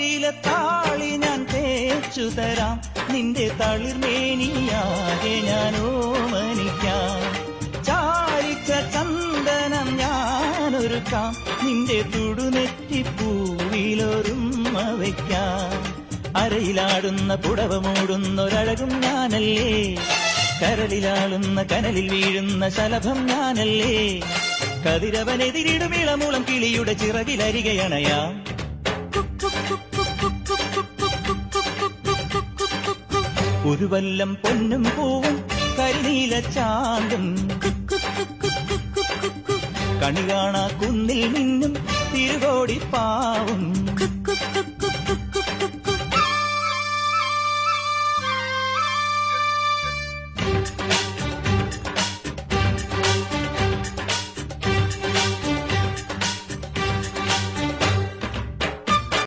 ഓരിലത്താളി ഞാൻ തേച്ചു തരാം, നിന്റെ തളിർമേനിയാകെ ഞാൻ ഓമനിക്കാം. ചാരിച്ച ചന്ദനം ഞാനൊരുക്കാം, നിന്റെ തുടുനെറ്റിപ്പൂവിലൊരുമ്മ വയ്ക്കാം. അരയിലാടുന്ന പുടവ മൂടുന്നൊരഴകും ഞാനല്ലേ, കരളിലാളുന്ന കനലിൽ വീഴുന്ന ശലഭം ഞാനല്ലേ. കതിരവനെതിരിടും ഇളമുളം കിളിയുടെ ചിറകിലരികയണയാം. ഒരു വല്ലം പൊന്നും പൂവും കരിനീല ചാന്തും, കണി കാണാ കുന്നിൽ നിന്നും തിരുകോടിപ്പാവും.